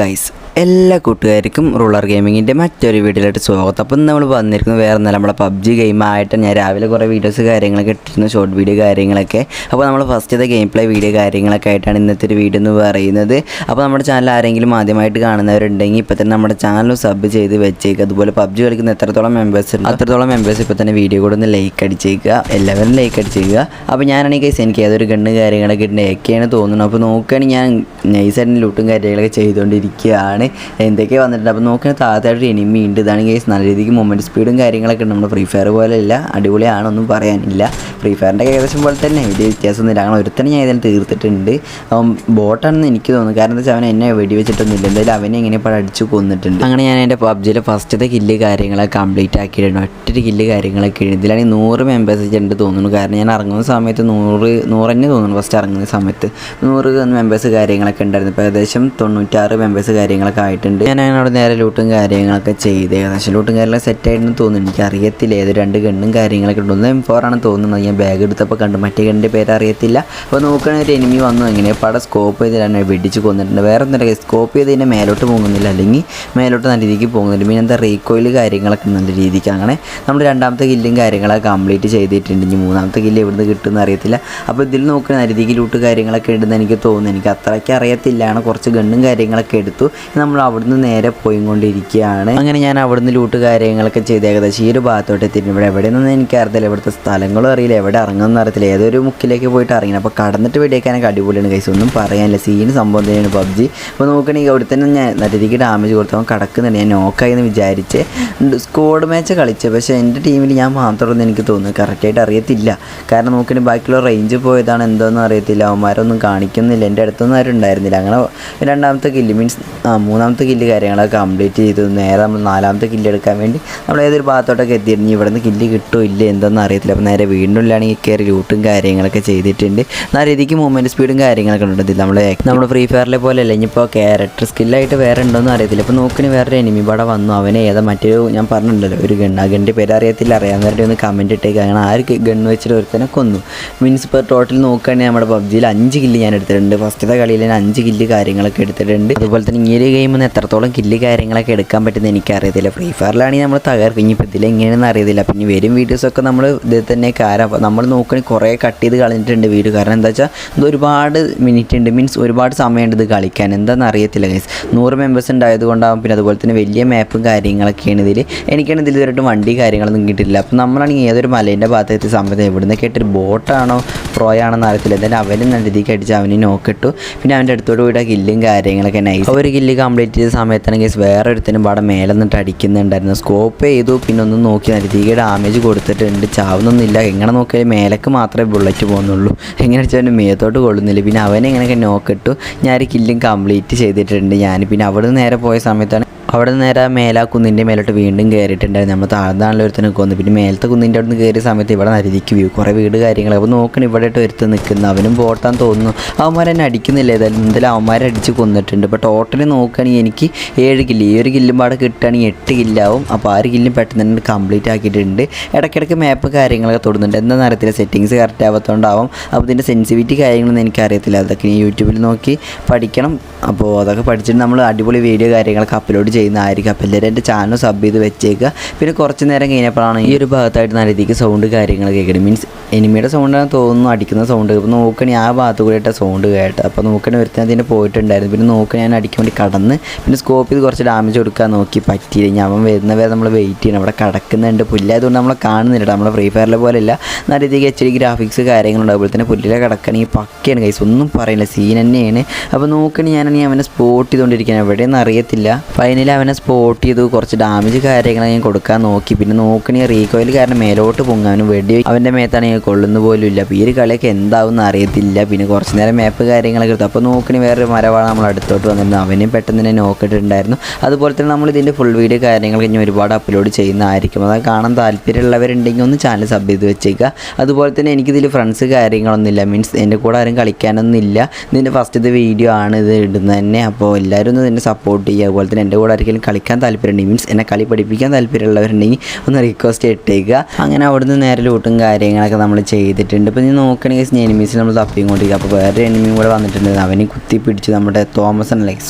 Guys എല്ലാ കൂട്ടുകാർക്കും ruler ഗെയിമിങ്ങിൻ്റെ മറ്റൊരു വീഡിയോയിലായിട്ട് സ്വാഗതം. അപ്പം നമ്മൾ വന്നിരിക്കുന്നത് വേറെ ഒന്നല്ല, നമ്മളെ പബ്ജി ഗെയിമായിട്ട് ഞാൻ രാവിലെ കുറേ വീഡിയോസ് കാര്യങ്ങളൊക്കെ ഇട്ടിരുന്നു, ഷോർട്ട് വീഡിയോ കാര്യങ്ങളൊക്കെ. അപ്പോൾ നമ്മൾ ഫസ്റ്റത്തെ ഗെയിം പ്ലേ വീഡിയോ കാര്യങ്ങളൊക്കെ ആയിട്ടാണ് ഇന്നത്തെ ഒരു വീഡിയോ എന്ന് പറയുന്നത്. അപ്പോൾ നമ്മുടെ ചാനൽ ആരെങ്കിലും ആദ്യമായിട്ട് കാണുന്നവരുണ്ടെങ്കിൽ ഇപ്പോൾ തന്നെ നമ്മുടെ ചാനൽ സബ് ചെയ്ത് വെച്ചേക്കുക. അതുപോലെ പബ്ജി കളിക്കുന്ന എത്രത്തോളം മെമ്പേഴ്സ് ഉണ്ട് അത്രത്തോളം മെമ്പേഴ്സ് ഇപ്പോൾ തന്നെ വീഡിയോ കൂടെ ഒന്ന് ലൈക്ക് അടിച്ചേക്കുക, എല്ലാവരും ലൈക്ക് അടിച്ചേക്കുക. അപ്പോൾ ഞാനാണെങ്കിൽ ഗൈസ് എനിക്ക് ഏതൊരു ഗണ്ണ് കാര്യങ്ങളൊക്കെ ഉണ്ട് ഏക്കെയാണ് തോന്നുന്നത്. അപ്പോൾ നോക്കുകയാണെങ്കിൽ ഞാൻ നൈസായിട്ട് ലൂട്ടും കാര്യങ്ങളൊക്കെ ചെയ്തുകൊണ്ടിരിക്കുകയാണ്. എന്തൊക്കെ വന്നിട്ടുണ്ട്. അപ്പോൾ നോക്കുന്ന താഴത്തായിട്ട് എനിമി ഉണ്ട്. ഇതാണ് ഗൈസ് നല്ല രീതിക്ക് മൊമെൻറ്റ് സ്പീഡും കാര്യങ്ങളൊക്കെ ഉണ്ട്. നമ്മുടെ ഫ്രീ ഫയർ പോലെ അല്ല, അടിപൊളിയാണൊന്നും പറയാനില്ല. ഫ്രീ ഫയറിൻ്റെ ഏകദേശം പോലെ തന്നെ വലിയ വ്യത്യാസമൊന്നുമില്ല. അങ്ങനെ ഒരുത്തന്നെ ഞാൻ ഇതിന് തീർത്തിട്ടുണ്ട്. ബോട്ടാണെന്ന് എനിക്ക് തോന്നുന്നു, കാരണം എന്താ വെച്ചാൽ അവൻ എന്നെ വെടിവെച്ചിട്ടൊന്നുമില്ല, എന്തായാലും അവനെ എങ്ങനെ ഇപ്പോൾ അടിച്ചു കൊന്നിട്ടുണ്ട്. അങ്ങനെ ഞാൻ എൻ്റെ പബ്ജിയിലെ ഫസ്റ്റത്തെ കില്ല് കാര്യങ്ങളൊക്കെ കംപ്ലീറ്റ് ആക്കിയിട്ടുണ്ട്. ഒറ്റൊരു കില്ല് കാര്യങ്ങളൊക്കെ ഇതിലാണെങ്കിൽ 100 മെമ്പേഴ്സ് ഉണ്ട് തോന്നുന്നു. കാരണം ഞാൻ ഇറങ്ങുന്ന സമയത്ത് 100 തന്നെ തോന്നുന്നു. ഫസ്റ്റ് ഇറങ്ങുന്ന സമയത്ത് 100 മെമ്പേഴ്സ് കാര്യങ്ങളൊക്കെ ഉണ്ടായിരുന്നു. ഇപ്പോൾ ഏകദേശം 96 മെമ്പേഴ്സ് കാര്യങ്ങളൊക്കെ ആയിട്ടുണ്ട്. ഞാൻ അവിടെ നേരെ ലൂട്ടും കാര്യങ്ങളൊക്കെ ചെയ്ത് ഏകദേശം ലൂട്ടും കാര്യങ്ങളൊക്കെ സെറ്റായിട്ടെന്ന് തോന്നുന്നു. എനിക്ക് അറിയത്തില്ല ഏത് 2 ഗണ്ണും കാര്യങ്ങളൊക്കെ ഉണ്ട്. ഒന്ന് M4 ആണ് തോന്നുന്നത്. ഞാൻ ബാഗ് എടുത്തപ്പോൾ കണ്ടു, മറ്റേ ഗണ്ണിൻ്റെ പേര് അറിയത്തില്ല. അപ്പോൾ നോക്കുകയാണെങ്കിൽ ഒരു എനിമി വന്നു, എങ്ങനെ പടം സ്കോപ്പ് ചെയ്തിട്ടാണ് വെടിച്ച് കൊന്നിട്ടുണ്ട്. വേറെ എന്തെങ്കിലും സ്കോപ്പ് ചെയ്ത് ഇതിൻ്റെ മേലോട്ട് പോകുന്നില്ല, അല്ലെങ്കിൽ മേലോട്ട് നല്ല രീതിക്ക് പോകുന്നില്ല. പിന്നെ എന്താ റീകോയിൽ കാര്യങ്ങളൊക്കെ നല്ല രീതിക്ക്. അങ്ങനെ നമ്മൾ രണ്ടാമത്തെ കില്ലും കാര്യങ്ങളൊക്കെ കംപ്ലീറ്റ് ചെയ്തിട്ടുണ്ട്. ഇനി മൂന്നാമത്തെ കില്ല് എവിടുന്ന് കിട്ടുമെന്ന് അറിയത്തില്ല. അപ്പോൾ ഇതിൽ നോക്കുന്ന നല്ല രീതിക്ക് ലൂട്ട് കാര്യങ്ങളൊക്കെ ഉണ്ടെന്ന് എനിക്ക് തോന്നുന്നു. എനിക്ക് അത്രയ്ക്ക് അറിയത്തില്ല. കുറച്ച് ഗണ്ണും കാര്യങ്ങളൊക്കെ എടുത്തു. നമ്മൾ അവിടുന്ന് നേരെ പോയിക്കൊണ്ടിരിക്കുകയാണ്. അങ്ങനെ ഞാൻ അവിടുന്ന് ലൂട്ട് കാര്യങ്ങളൊക്കെ ചെയ്ത് ഏകദേശം ഈ ഒരു ഭാഗത്തോട്ട് എത്തിയിട്ടുണ്ട്. ഇവിടെ എവിടെയൊന്നും എനിക്കറിയത്തില്ല, ഇവിടുത്തെ സ്ഥലങ്ങളും അറിയില്ല, എവിടെ ഇറങ്ങുമെന്ന് അറിയത്തില്ല. ഏതൊരു മുക്കിലേക്ക് പോയിട്ട് ഇറങ്ങി. അപ്പോൾ കടന്നിട്ട് വെടിയേക്കാനൊക്കെ അടിപൊളിയാണ് ഗൈസ്, ഒന്നും പറയാനില്ല. സീന് സംഭവം തന്നെയാണ് പബ്ജി. അപ്പോൾ നോക്കുകയാണെങ്കിൽ അവിടെ തന്നെ ഞാൻ നല്ല രീതിക്ക് ഡാമേജ് കൊടുത്തവൻ കിടക്കുന്നുണ്ട്. ഞാൻ നോക്കായി എന്ന് വിചാരിച്ച് സ്ക്വാഡ് മാച്ച് കളിച്ചത്, പക്ഷേ എൻ്റെ ടീമിൽ ഞാൻ മാത്രമൊന്നും എനിക്ക് തോന്നുന്നു കറക്റ്റായിട്ട് അറിയത്തില്ല. കാരണം നോക്കുകയാണെങ്കിൽ ബാക്കിയുള്ള റേഞ്ച് പോയതാണ് എന്തോന്നും അറിയത്തില്ല, അവന്മാരൊന്നും കാണിക്കുന്നില്ല. എൻ്റെ അടുത്തൊന്നും ആരും ഉണ്ടായിരുന്നില്ല. അങ്ങനെ രണ്ടാമത്തെ കില്ല് മീൻസ് മൂന്നാമത്തെ കില്ല് കാര്യങ്ങളൊക്കെ കംപ്ലീറ്റ് ചെയ്തു. നേരെ നമ്മൾ 4ാമത്തെ കില്ല് എടുക്കാൻ വേണ്ടി നമ്മൾ ഏതൊരു ഭാഗത്തോട്ടൊക്കെ എത്തിയിരുന്നു. ഇവിടെ നിന്ന് കില്ല് കിട്ടുമോ ഇല്ല എന്തൊന്നും അറിയത്തില്ല. അപ്പോൾ നേരെ വീണ്ടും കയറി ലൂട്ടും കാര്യങ്ങളൊക്കെ ചെയ്തിട്ടുണ്ട്. നല്ല രീതിക്ക് മൂവ്മെൻറ്റ് സ്പീഡും കാര്യങ്ങളൊക്കെ ഉണ്ട്. നമ്മൾ ഫ്രീ ഫയറിലെ പോലെ അല്ല, ഇനിയിപ്പോൾ ക്യാരക്ടർ സ്കില്ലായിട്ട് വേറെ ഉണ്ടോയെന്ന് അറിയത്തില്ല. അപ്പോൾ നോക്കിന് വേറെ എനിമി ഇവിടെ വന്നു. അവനെ ഏതാ മറ്റൊരു ഞാൻ പറഞ്ഞിട്ടുണ്ടല്ലോ ഒരു ഗണ്ണ്, ആ ഗണ്ണിൻ്റെ പേര് അറിയത്തില്ല. അറിയാവുന്നവരുടെ ഒന്ന് കമൻറ്റ് ഇട്ടേക്ക്. അങ്ങനെ ആ ഒരു ഗണ്ണ് വെച്ചിട്ട് ഒരുത്തനെ കൊന്നു. മീൻസ് ഇപ്പോൾ ടോട്ടൽ നോക്കുകയാണെങ്കിൽ നമ്മുടെ പബ്ജിയിൽ 5 കില്ല് ഞാൻ എടുത്തിട്ടുണ്ട്. ഫസ്റ്റത്തെ കളിയിൽ ഞാൻ 5 കില്ല് കാര്യങ്ങളൊക്കെ എടുത്തിട്ടുണ്ട്. അതുപോലെ തന്നെ ഈ ഒരു ഗെയിമിൽ നിന്ന് എത്രത്തോളം കില്ല് കാര്യങ്ങളൊക്കെ എടുക്കാൻ പറ്റുന്നത് എനിക്കറിയത്തില്ല. ഫ്രീ ഫയറിലാണെങ്കിൽ നമ്മൾ തകർക്കും. ഇനിയിപ്പോൾ ഇതിലെങ്ങനെയാണെന്ന് അറിയത്തില്ല. പിന്നെ വരും വീഡിയോസൊക്കെ നമ്മൾ ഇതിൽ തന്നെ കാരണം നമ്മൾ നോക്കുകയാണെങ്കിൽ കുറേ കട്ട് ചെയ്ത് കളഞ്ഞിട്ടുണ്ട് വീഡിയോ. കാരണം എന്താ വെച്ചാൽ ഇത് ഒരുപാട് മിനിറ്റ് ഉണ്ട്, മീൻസ് ഒരുപാട് സമയമുണ്ട് ഇത് കളിക്കാൻ. എന്താണെന്ന് അറിയത്തില്ല ഗൈസ്. 100 മെമ്പേഴ്സ് ഉണ്ടായത് കൊണ്ടാകും. പിന്നെ അതുപോലെ തന്നെ വലിയ മാപ്പും കാര്യങ്ങളൊക്കെയാണ് ഇതിൽ. എനിക്കാണെങ്കിൽ ഇതിൽ ഇതുവരെയായിട്ട് വണ്ടി കാര്യങ്ങളൊന്നും കിട്ടിയിട്ടില്ല. അപ്പോൾ നമ്മളാണെങ്കിൽ ഏതൊരു മലേൻ്റെ ഭാഗത്തെത്തിയ സമയത്ത് എവിടുന്ന് കേട്ടൊരു ബോട്ടാണോ പ്രോയാണെന്ന് അറിയത്തില്ല. എന്തായാലും അവനും നല്ല രീതിക്ക് അടിച്ച് അവന് നോക്കിട്ടു. പിന്നെ അവൻ്റെ അടുത്തോട്ട് പോയിട്ട് ആ കില്ലും കാര്യങ്ങളൊക്കെ നൈസ്. ഒരു കില്ല് കംപ്ലീറ്റ് ചെയ്ത സമയത്താണെങ്കിൽ വേറെ ഒരുത്തനും പാടെ മേലെ നിന്നിട്ട് അടിക്കുന്നുണ്ടായിരുന്നു. സ്കോപ്പ് ചെയ്തു, പിന്നെ ഒന്നും നോക്കി നല്ല രീതിക്ക് ഡാമേജ് കൊടുത്തിട്ടുണ്ട്. ചാവുന്നൊന്നുമില്ല. എങ്ങനെ നോക്കിയാൽ മേലേക്ക് മാത്രമേ ബുള്ളറ്റ് പോകുന്നുള്ളൂ. എങ്ങനെ അടിച്ചാൽ അവൻ്റെ മേത്തോട്ട് കൊള്ളുന്നില്ല. പിന്നെ അവനെ എങ്ങനെയൊക്കെ നോക്കിട്ടു. ഞാൻ ഒരു കില്ലും കംപ്ലീറ്റ് ചെയ്തിട്ടുണ്ട്. പിന്നെ അവിടെ നിന്ന് നേരെ പോയ സമയത്താണ് അവിടെ നിന്ന് നേരെ മേലാ കുന്നിൻ്റെ മേലോട്ട് വീണ്ടും കയറിയിട്ടുണ്ടായിരുന്നു. നമ്മൾ താഴ്ന്നാണല്ലോ ഒരുത്തനെ കൊന്നു. പിന്നെ മേലത്തെ കുന്നിൻ്റെ അവിടെ നിന്ന് കയറിയ സമയത്ത് ഇവിടെ നരിതിക്ക് വ്യൂ കുറേ വീട് കാര്യങ്ങൾ. അപ്പോൾ നോക്കണം ഇവിടെ ഇട്ട് ഒരുത്ത് നിൽക്കുന്നു. അവനും ബോട്ടാൻ തോന്നുന്നു. അവന്മാരെന്നെ അടിക്കുന്നില്ല. എന്തായാലും അവന്മാരെ അടിച്ച് കൊന്നിട്ടുണ്ട്. ഇപ്പോൾ ടോട്ടലി നോക്കുകയാണെങ്കിൽ എനിക്ക് 7 കില്ല്, ഈ ഒരു കില്ലും പാടെ കിട്ടുകയാണെങ്കിൽ 8 കില്ലാവും. അപ്പോൾ ആ ഒരു കില്ലും പെട്ടെന്ന് തന്നെ കംപ്ലീറ്റ് ആക്കിയിട്ടുണ്ട്. ഇടയ്ക്കിടയ്ക്ക് മാപ്പ് കാര്യങ്ങളൊക്കെ തൊടുന്നുണ്ട്. എന്താണെന്ന് അറിയത്തില്ല, സെറ്റിങ്സ് കറക്റ്റ് ആവാത്തതുകൊണ്ടാവും. അപ്പോൾ ഇതിൻ്റെ സെൻസിറ്റിവിറ്റി കാര്യങ്ങളൊന്നും എനിക്കറിയത്തില്ല. അതൊക്കെ ഇനി യൂട്യൂബിൽ നോക്കി പഠിക്കണം. അപ്പോൾ അതൊക്കെ പഠിച്ചിട്ട് നമ്മൾ അടിപൊളി വീഡിയോ കാര്യങ്ങളൊക്കെ അപ്ലോഡ് ചെയ്യുന്നതായിരിക്കും. അപ്പോൾ എല്ലാവരും എൻ്റെ ചാനൽ സബ് ചെയ്ത് വെച്ചേക്കുക. പിന്നെ കുറച്ച് നേരം കഴിഞ്ഞപ്പോഴാണ് ഈ ഒരു ഭാഗത്തായിട്ട് നല്ല രീതിക്ക് സൗണ്ട് കാര്യങ്ങൾ കേൾക്കുന്നത്. മീൻസ് എനിമിയുടെ സൗണ്ടാണ് തോന്നുന്നു, അടിക്കുന്ന സൗണ്ട്. ഇപ്പോൾ നോക്കണേ ആ ഭാഗത്ത് കൂടിയിട്ട് സൗണ്ട് കേട്ട്. അപ്പോൾ നോക്കണേ ഒരുത്തൻ അതിന് പോയിട്ടുണ്ടായിരുന്നു. പിന്നെ നോക്കണേ ഞാൻ അടിക്കാൻ വേണ്ടി കടന്ന് പിന്നെ സ്കോപ്പ് ചെയ്ത് കുറച്ച് ഡാമേജ് കൊടുക്കാൻ നോക്കി, പറ്റിയില്ല. ഞാൻ അവൻ വരുന്നവരെ നമ്മൾ വെയിറ്റ് ചെയ്യണം. അവിടെ കിടക്കുന്നുണ്ട്. പുല്ലായതുകൊണ്ട് നമ്മളെ കാണുന്നില്ല. നമ്മളെ ഫ്രീ ഫയറിലെ പോലെയല്ല, നല്ല രീതിക്ക് HD ഗ്രാഫിക്സ് കാര്യങ്ങളുണ്ട്. അതുപോലെ തന്നെ പുല്ലിലെ കിടക്കണമെങ്കിൽ പക്കയാണ് ഗൈസ്, ഒന്നും പറയില്ല, സീൻ തന്നെയാണ്. അപ്പോൾ നോക്കണേ ഞാനാണെങ്കിൽ അവനെ സ്പോട്ട് ചെയ്തുകൊണ്ടിരിക്കുകയാണ്. എവിടെയെന്ന് അറിയത്തില്ല. ഫൈനലി അവനെ സ്പോട്ട് ചെയ്തു. കുറച്ച് ഡാമേജ് കാര്യങ്ങൾ ഞാൻ കൊടുക്കാൻ നോക്കി. പിന്നെ നോക്കണേ റീകോയിൽ കാരണം മേലോട്ട് പൊങ്ങും. അവന് വെടി അവൻ്റെ മേത്താണെങ്കിൽ കൊള്ളുന്ന പോലും ഇല്ല. അപ്പോൾ ഈ ഒരു കളിയൊക്കെ എന്താവും അറിയത്തില്ല. പിന്നെ കുറച്ച് നേരം മാപ്പ് കാര്യങ്ങളൊക്കെ എടുത്തു. അപ്പോൾ നോക്കണേ വേറെ മരവാണ് നമ്മൾ അടുത്തോട്ട് വന്നിരുന്നു. അവനെയും പെട്ടെന്ന് തന്നെ നോക്കിയിട്ടുണ്ടായിരുന്നു. അതുപോലെ തന്നെ നമ്മൾ ഇതിൻ്റെ ഫുൾ വീഡിയോ കാര്യങ്ങൾ ഇനി ഒരുപാട് അപ്ലോഡ് ചെയ്യുന്നതായിരിക്കും. അത് കാണാൻ താല്പര്യമുള്ളവരുണ്ടെങ്കിൽ ഒന്ന് ചാനൽ സബ് ചെയ്ത് വെച്ചേക്കുക. അതുപോലെ തന്നെ എനിക്കിതിൽ ഫ്രണ്ട്സ് കാര്യങ്ങളൊന്നുമില്ല, മീൻസ് എൻ്റെ കൂടെ ആരും കളിക്കാനൊന്നും ഇല്ല. ഇതിൻ്റെ ഫസ്റ്റത്തെ വീഡിയോ ആണ് ഇത് ഇടുന്നത് തന്നെ. അപ്പോൾ എല്ലാവരും ഒന്ന് ഇതിൻ്റെ സപ്പോർട്ട് ചെയ്യുക. അതുപോലെ തന്നെ എൻ്റെ കൂടെ ആർക്കെങ്കിലും കളിക്കാൻ താല്പര്യമുണ്ടെങ്കിൽ മീൻസ് എന്നെ കളി പഠിപ്പിക്കാൻ താല്പര്യമുള്ളവരുണ്ടെങ്കിൽ ഒന്ന് റിക്വസ്റ്റ് ഇട്ടേക്കുക. അങ്ങനെ അവിടുന്ന് നേരെ ലൂട്ടും കാര്യങ്ങളൊക്കെ നമ്മൾ ചെയ്തിട്ടുണ്ട്. ഇപ്പോൾ നീ നോക്കണമെങ്കിൽ എനിമീസ് നമ്മൾ തപ്പിക്കൊണ്ടിരിക്കുക. അപ്പോൾ വേറെ എനിമിയും കൂടെ വന്നിട്ടുണ്ട്. അവന് കുത്തി പിടിച്ച് നമ്മുടെ തോമസ്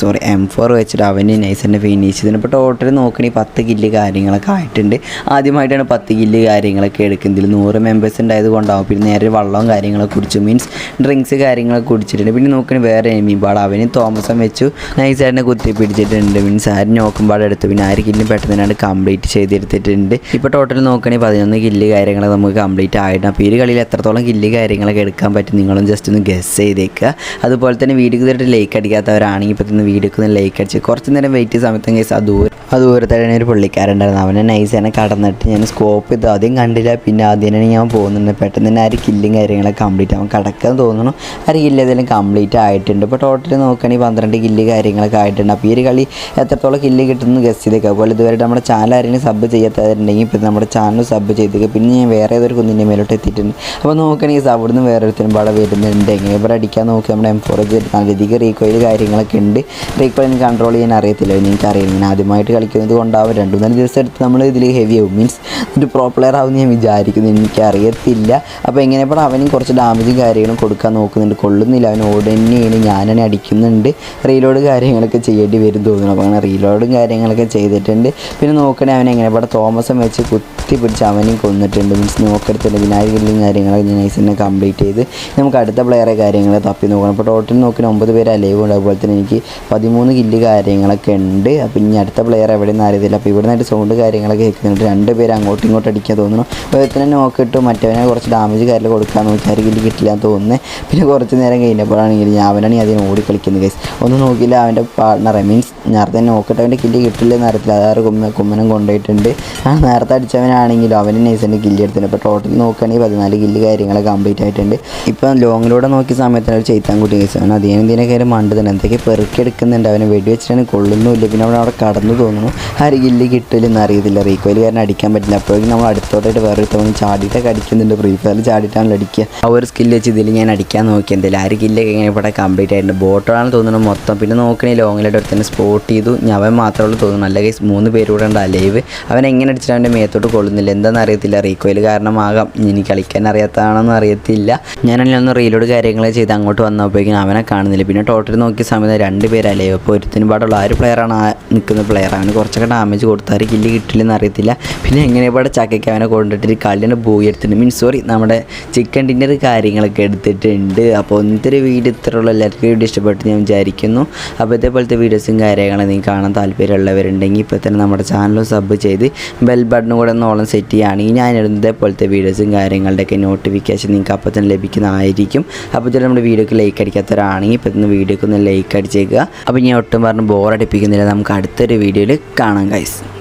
M4 വെച്ചിട്ട് അവന് നൈസിൻ്റെ ഫിനിഷ് ചെയ്തിട്ടുണ്ട്. ഇപ്പോൾ ടോട്ടൽ നോക്കണമെങ്കിൽ 10 കില്ല് കാര്യങ്ങളൊക്കെ ആയിട്ടുണ്ട്. ആദ്യമായിട്ടാണ് 10 കില്ല് കാര്യങ്ങളൊക്കെ എടുക്കുന്നതിൽ 100 മെമ്പേഴ്സ് ഉണ്ടായത് കൊണ്ടാവും. പിന്നെ നേരെ വെള്ളവും കാര്യങ്ങളൊക്കെ കുടിച്ചു, മീൻസ് ഡ്രിങ്ക്സ് കാര്യങ്ങളൊക്കെ കുടിച്ചിട്ടുണ്ട്. പിന്നെ നോക്കണമെങ്കിൽ വേറെ എനിമി പാട് അവന് തോമസം വെച്ചു നൈസായിട്ട് കുത്തി പിടിച്ചിട്ടുണ്ട്. മീൻസ് ആര് നോക്കുമ്പോൾ എടുത്തു. പിന്നെ 1 കില്ലും പെട്ടെന്ന് തന്നെ കംപ്ലീറ്റ് ചെയ്തെടുത്തിട്ടുണ്ട്. ഇപ്പോൾ ടോട്ടൽ നോക്കുകയാണെങ്കിൽ 11 കില്ല് കാര്യങ്ങൾ നമുക്ക് കംപ്ലീറ്റ് ആയിട്ടുണ്ട്. അപ്പോൾ ഈ കളിയിൽ എത്രത്തോളം കില്ല് കാര്യങ്ങളൊക്കെ എടുക്കാൻ പറ്റും നിങ്ങളും ജസ്റ്റ് ഒന്ന് ഗസ് ചെയ്തേക്കുക. അതുപോലെ തന്നെ വീഡിയോക്ക് ഇതായിട്ട് ലൈക്ക് അടിക്കാത്തവരാണെങ്കിൽ ഇപ്പോൾ തന്നെ വീഡിയോക്ക് ഒന്ന് ലൈക്ക് അടിച്ച് കുറച്ച് നേരം വെയിറ്റ് ചെയ്ത സമയത്ത് കേസ് ദൂരത്തായിട്ട് ഒരു പുള്ളിക്കാരുണ്ടായിരുന്നു. അവനെ നൈസാനെ കടന്നിട്ട് ഞാൻ സ്കോപ്പ് ചെയ്ത് ആദ്യം കണ്ടില്ല. പിന്നെ ആദ്യം തന്നെ ഞാൻ പോകുന്നുണ്ട്. പെട്ടെന്ന് തന്നെ 1 കില്ലും കാര്യങ്ങളൊക്കെ കംപ്ലീറ്റ് ആവും. കടക്കാൻ തോന്നുന്നു 1 കില്ല് ഏതെങ്കിലും കംപ്ലീറ്റ് ആയിട്ടുണ്ട്. ഇപ്പോൾ ടോട്ടൽ നോക്കുകയാണെങ്കിൽ 12 കില്ല് കാര്യങ്ങളൊക്കെ ആയിട്ടുണ്ട്. അപ്പോൾ ഈ ഒരു കളി എത്രത്തോളം കില്ല് കിട്ടുമെന്ന് ഗസ് ചെയ്തേക്കുക. അതുപോലെ ഇതുവരെ നമ്മുടെ ചാനൽ ആരെങ്കിലും സബ് ചെയ്യാത്തവരുണ്ടെങ്കിൽ ഇപ്പോൾ നമ്മുടെ ചാനൽ സബ് ചെയ്തേക്കുക. പിന്നെ ഞാൻ വേറെ ഏതൊരു കുന്നിൻ്റെ മേലോട്ട് എത്തിയിട്ടുണ്ട്. അപ്പോൾ നോക്കുകയാണെങ്കിൽ അവിടുന്ന് വേറൊരുത്തരും പാടെ വരുന്നുണ്ട്. എങ്ങനെ ഇവിടെ അടിക്കാൻ നോക്കി നമ്മുടെ M4 നല്ലധികം റീകോയിൽ കാര്യങ്ങളൊക്കെ ഉണ്ട്. റീകോയിൽ എനിക്ക് കൺട്രോൾ ചെയ്യാൻ അറിയത്തില്ല. എനിക്കറിയില്ല, ഞാൻ ആദ്യമായിട്ട് കളിക്കുന്നത് കൊണ്ടാവും 2-3 ദിവസം എടുത്ത് നമ്മൾ ഇതിൽ ഹെവി ആവും. മീൻസ് ഒരു പ്രോ പ്ലെയർ ആവും ഞാൻ വിചാരിക്കുന്നു, എനിക്കറിയത്തില്ല. അപ്പോൾ എങ്ങനെ ഇപ്പോൾ അവനും കുറച്ച് ഡാമേജും കാര്യങ്ങളും കൊടുക്കാൻ നോക്കുന്നുണ്ട്. കൊള്ളുന്നില്ല, അവൻ ഓടുതന്നെയാണ്. ഞാനെന്നെ അടിക്കുന്നുണ്ട്. റീലോഡ് കാര്യങ്ങളൊക്കെ ചെയ്യേണ്ടി വരും തോന്നുന്നു. അപ്പോൾ അങ്ങനെ റീലോഡും കാര്യങ്ങളൊക്കെ ചെയ്തിട്ടുണ്ട്. പിന്നെ നോക്കണേ അവൻ എങ്ങനെ ഇവിടെ തോമസം വെച്ച് കുത്തി പിടിച്ച് അവനെയും കൊന്നിട്ടുണ്ട്. മീൻസ് നോക്കെടുത്തിട്ടുണ്ട്. പിന്നെ 1 കില്ലും കാര്യങ്ങളൊക്കെ ഞാൻ നൈസിനെ കംപ്ലീറ്റ് ചെയ്ത് നമുക്ക് അടുത്ത പ്ലെയറെ കാര്യങ്ങൾ തപ്പി നോക്കണം. അപ്പോൾ ടോട്ടൽ നോക്കി 9 പേര് അലൈവ് ഉണ്ട്. അതുപോലെ തന്നെ എനിക്ക് 13 കില്ല് കാര്യങ്ങളൊക്കെ ഉണ്ട്. അപ്പോൾ ഇനി അടുത്ത പ്ലെയർ എവിടെയെന്ന് അറിയത്തില്ല. അപ്പോൾ ഇവിടെ നിന്നായിട്ട് സൗണ്ട് കാര്യങ്ങളൊക്കെ കേൾക്കുന്നുണ്ട്. 2 പേര് അങ്ങോട്ടും ഇങ്ങോട്ടും അടിക്കാൻ തോന്നുന്നു. അപ്പോൾ ഇതിനെ നോക്കിയിട്ട് മറ്റവനെ കുറച്ച് ഡാമേജ് കാര്യങ്ങൾ കൊടുക്കാൻ നോക്കി 1 കില്ല് കിട്ടില്ല എന്ന് തോന്നുന്നത്. പിന്നെ കുറച്ച് നേരം കഴിഞ്ഞപ്പോഴാണെങ്കിൽ അവനാണ് അതിന് ഓടി കളിക്കുന്നത് ഗൈസ്. ഒന്നും നോക്കിയില്ല. അവൻ്റെ പാർട്ട്ണറെ മീൻസ് നേരത്തെ നോക്കിയിട്ട് അവൻ്റെ കില്ല് കിട്ടില്ലെന്ന് അറിയത്തില്ല. അതാറ് കുമ്മനം കൊണ്ടുപോയിട്ടുണ്ട്. നേരത്തെ അടിച്ചവനാണെങ്കിലും അവന് നൈസിൻ്റെ കില്ല് എടുത്തിട്ടുണ്ട്. അപ്പോൾ ടോട്ടൽ നോക്കുകയാണെങ്കിൽ 14 കില്ല് കാര്യങ്ങളൊക്കെ കംപ്ലീറ്റ് ആയിട്ടുണ്ട്. ഇപ്പം ലോങ്ങിലൂടെ നോക്കിയ സമയത്താണ് ഒരു ചെയ്ത്താൻ കൂട്ടി ഗൈസ്. അവൻ അതിനെ കാര്യം മണ്ട് തന്നെ എന്തൊക്കെ പെറുക്കിയെടുക്കുന്നുണ്ട്. അവനെ വെടിവെച്ചിട്ടാണ് കൊള്ളുന്നുമില്ല. പിന്നെ അവിടെ കടന്നു തോന്നുന്നു. 1 കില്ല് കിട്ടില്ലെന്ന് അറിയത്തില്ല. റീകോയിൽ കാരണം അടിക്കാൻ പറ്റില്ല. അപ്പോഴേക്കും നമ്മൾ അടുത്തോട്ടായിട്ട് വേറെ തവണ ചാടിയിട്ടൊക്കെ അടിക്കുന്നുണ്ട്. ഫ്രീ ഫയറിൽ ചാടിയിട്ടാണല്ലോ അടിക്കുക. ആ ഒരു സ്കില്ല് വെച്ച് ഇതിൽ ഞാൻ അടിക്കാൻ നോക്കി. എന്തായാലും 1 കില്ലൊക്കെ ഇങ്ങനെ ഇവിടെ കംപ്ലീറ്റ് ആയിട്ടുണ്ട്. ബോട്ടാണ് തോന്നുന്നു മൊത്തം. പിന്നെ നോക്കണേ ലോങ്ങിലായിട്ട് ഒരുത്തന്നെ സ്പോട്ട് ചെയ്തു. അവൻ മാത്രമേ ഉള്ളൂ തോന്നുന്നു. നല്ല കേസ് 3 പേരൂടെ ഉണ്ട് അലൈവ്. അവൻ എങ്ങനെ അടിച്ചിട്ട് അവൻ്റെ മേത്തോട്ട് കൊള്ളുന്നില്ല. എന്താണെന്ന് അറിയത്തില്ല. റീകോയിൽ കാരണമാകാം. ഇനി കളിക്കാൻ അറിയാത്തതാണെന്ന് അറിയത്തില്ല. ഞാനെല്ലാം ഒന്ന് റീലോഡ് കാര്യങ്ങൾ ചെയ്ത് അങ്ങോട്ട് വന്നപ്പോഴേക്കും അവനെ കാണുന്നില്ല. പിന്നെ ടോട്ടൽ നോക്കിയ സമയത്ത് 2 പേര് അലൈവ്. അപ്പോൾ ഒരുത്തിനും പാടുള്ള 1 പ്ലെയറാണ് നിൽക്കുന്ന പ്ലെയർ. അവന് കുറച്ചൊക്കെ ഡാമേജ് കൊടുത്താൽ കില്ല് കിട്ടില്ലെന്ന് അറിയത്തില്ല. പിന്നെ എങ്ങനെ ഇവിടെ ചക്കയ്ക്ക് അവനെ കൊണ്ടിട്ട് കളിയുടെ ബോയി എടുത്തിട്ടുണ്ട്. മീൻസ് നമ്മുടെ ചിക്കൻ ഡിന്നർ കാര്യങ്ങളൊക്കെ എടുത്തിട്ടുണ്ട്. അപ്പോൾ ഇന്നത്തെ വീഡിയോ ഇത്രയുള്ള എല്ലാവർക്കും വീഡിയോ ഇഷ്ടപ്പെട്ടു ഞാൻ വിചാരിക്കുന്നു. അപ്പോൾ ഇതേപോലത്തെ വീഡിയോസും കാര്യങ്ങളും നിങ്ങൾക്ക് കാണാൻ താല്പര്യമുള്ളവരുണ്ടെങ്കിൽ ഇപ്പോൾ തന്നെ നമ്മുടെ ചാനൽ സബ് ചെയ്ത് ബെൽ ബട്ടണും കൂടെ ഒന്ന് സെറ്റ് ചെയ്യുകയാണെങ്കിൽ ഞാൻ ഇതേപോലത്തെ വീഡിയോസും കാര്യങ്ങളുടെയൊക്കെ നോട്ടിഫിക്കേഷൻ നിങ്ങൾക്ക് അപ്പോൾ തന്നെ ലഭിക്കുന്നതായിരിക്കും. അപ്പോൾ ചില നമ്മുടെ വീഡിയോക്ക് ലൈക്ക് അടിക്കാത്തവരാണെങ്കിൽ ഇപ്പോൾ തന്നെ വീഡിയോക്ക് ഒന്ന് ലൈക്ക് അടിച്ചേക്കുക. അപ്പോൾ ഞാൻ ഒട്ടും പറഞ്ഞ് ബോറടിപ്പിക്കുന്നില്ല. നമുക്ക് അടുത്തൊരു വീഡിയോയിൽ കാണാം ഗൈസ്.